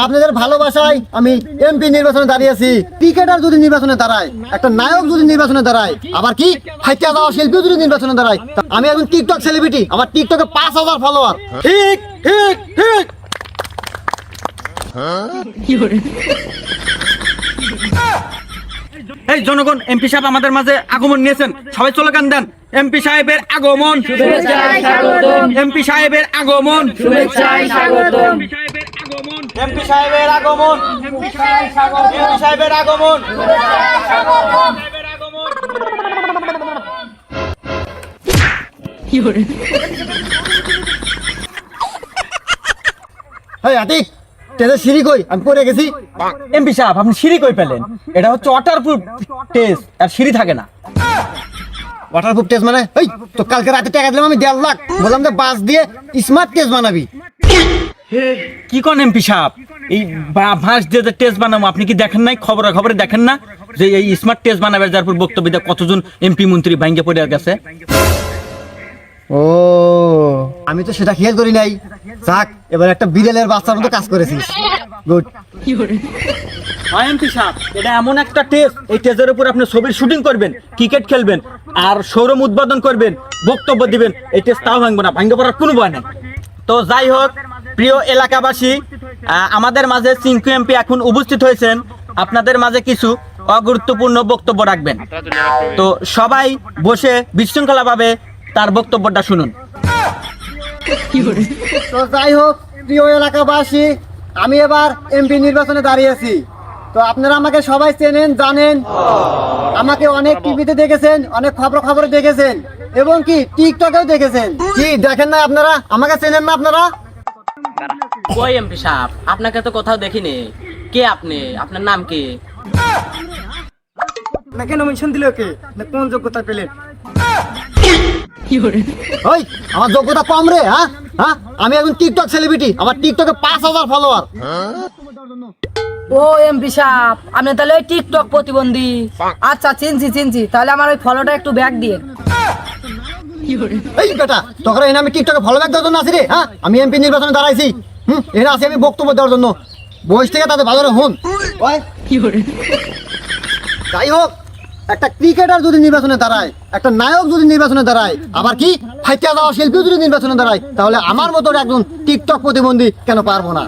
আপনাদের ভালোবাসায় আমি এমপি নির্বাচনে দাঁড়িয়েছি। ক্রিকেটার যদি নির্বাচনে দাঁড়ায়, একটা নায়ক যদি নির্বাচনে দাঁড়ায়, আবার কি হাইতে যাওয়া শিল্পী যদি নির্বাচনে দাঁড়ায়, আমি এখন টিকটক সেলিব্রিটি, আমার টিকটকে 5,000 ফলোয়ার। ঠিক ঠিক ঠিক। এই জনগণ, এমপি সাহেব আমাদের মাঝে আগমন নিয়েছেন, সবাই স্লোগান দেন, এমপি সাহেবের আগমন, এমপি সাহেবের আগমন, এমপি সাহেবের আগমন, এমপি সাহেবের আগমন। এই আতিক, তেজে সিঁড়ি কই? আমি পড়ে গেছি। এমপি সাহেব, আপনি সিঁড়ি কই পেলেন? এটা হচ্ছে ওয়াটারপ্রুফ টেস্ট, আর সিঁড়ি থাকে না। ওয়াটারপ্রুফ টেস্ট মানে? এই তো কালকে রাতে টাকা দিলাম আমি 1.5 লাখ, বললাম যে বাস দিয়ে স্মার্ট টেস্ট বানাবি। কি কোন এমপি সাহেব, এই ভাঁজ দিয়ে যে টেস্ট বানাবো, আপনি কি দেখেন নাই? খবরে দেখেন না যে এই স্মার্ট টেস্ট বানাবে, যার পর বক্তব্য দিয়ে কতজন এমপি মন্ত্রী ভাঙ্গে পড়ে গেছে? ও, আমি তো সেটা খেয়াল করি নাই। যাক, এবার একটা বিড়ালের বাচ্চার মতো কাজ করেছিস। গুড। এমপি সাহেব, এটা এমন একটা টেস্ট, এই টেস্টের উপর আপনি ছবির শুটিং করবেন, ক্রিকেট খেলবেন, আর শোরুম উদ্বোধন করবেন, বক্তব্য দিবেন, এই টেস্ট তাও ভাঙবো না, ভাঙ্গে পড়ার কোনো ভয় নাই। তো যাই হোক, প্রিয় এলাকাবাসী, আমাদের মাঝে চিঙ্কু এমপি এখন উপস্থিত হয়েছেন, আপনাদের মাঝে কিছু অগুরুত্বপূর্ণ বক্তব্য রাখবেন। তো সবাই বসে বিশৃঙ্খলাভাবে তার বক্তব্যটা শুনুন। তো যাই হোক, প্রিয় এলাকাবাসী, আমি এবার এমপি নির্বাচনে দাঁড়িয়েছি। তো আপনারা আমাকে সবাই চেনেন, জানেন, আমাকে অনেক টিভিতে দেখেছেন, অনেক খবরে দেখেছেন, এবং কি টিকটকেও দেখেছেন। কি দেখেন না আপনারা? আমাকে চেনেন না আপনারা? কই এমপি সাহেব, আপনাকে তো কোথাও দেখিনি। কে আপনি? আপনার নাম কি? কেন নমিনেশন দিল কে? কোন যোগ্যতা পেলেন? ওই, আমার যোগ্যতা কম রে? হ্যাঁ হ্যাঁ, আমি এখন টিকটক সেলিব্রিটি, আমার টিকটকে 5,000 ফলোয়ার। ও এমপি সাহেব, আপনি তাহলে ওই টিকটক প্রতিবন্ধী? আচ্ছা, চিনছি। তাহলে আমার ওই ফলোটা একটু ব্যাক দিয়ে। এই বেটা, তোকে এনে আমি টিকটকে ফলো ব্যাক দেওয়ার জন্য আছি রে? হ্যাঁ, আমি এমপি নির্বাচনে দাঁড়াইছি। এখানে আছি আমি বক্তব্য দেওয়ার জন্য। বয়স থেকে তাদের ভালো রে হুন। যাই হোক, একটা ক্রিকেটার যদি নির্বাচনে দাঁড়ায়, একটা নায়ক যদি নির্বাচনে দাঁড়ায়, আবার কি হাইতে যাওয়া শিল্পী যদি নির্বাচনে দাঁড়ায়, তাহলে আমার মতো একজন টিকটক প্রতিবন্ধী কেন পারবো না?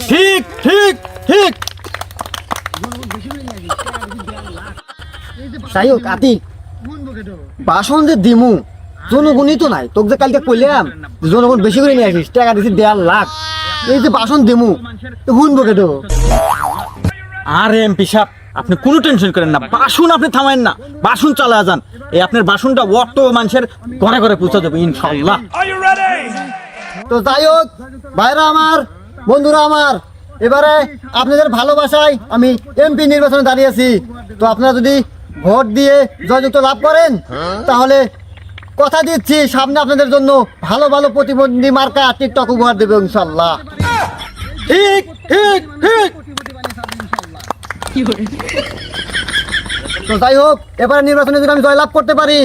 ঠিক ঠিক ঠিক। যাই হোক আতিক, বাসন যে দিমু, জনগণই তো নাই। তোকে যে কালকে কইলাম জনগণ বেশি করে নিয়ে আসিস, টাকা দিছি 1.5 লাখ, এই যে বাসন দিমু, শুনবো কেটো? আরে এমপি সাহেব, আপনি কোনো টেনশন করেন না, বাসন আপনি থামেন না, বাসন চালা যান। এই আপনার বাসনটা অত মানুষের ঘরে ঘরে পৌঁছে যাবে ইনশাআল্লাহ। তো যাই হোক ভাইরা আমার, বন্ধুরা আমার, এবারে আপনাদের ভালোবাসায় আমি এমপি নির্বাচনে দাঁড়িয়েছি। তো আপনারা যদি ভোট দিয়ে জয়যুক্ত লাভ করেন, তাহলে কথা দিচ্ছি সামনে আপনাদের জন্য ভালো ভালো প্রতিবন্ধী মার্কা টিকটক উপহার দেবে ইনশাআল্লাহ। ঠিক ঠিক ঠিক। তো যাই হোক, এবারে নির্বাচনে যদি আমি জয়লাভ করতে পারি,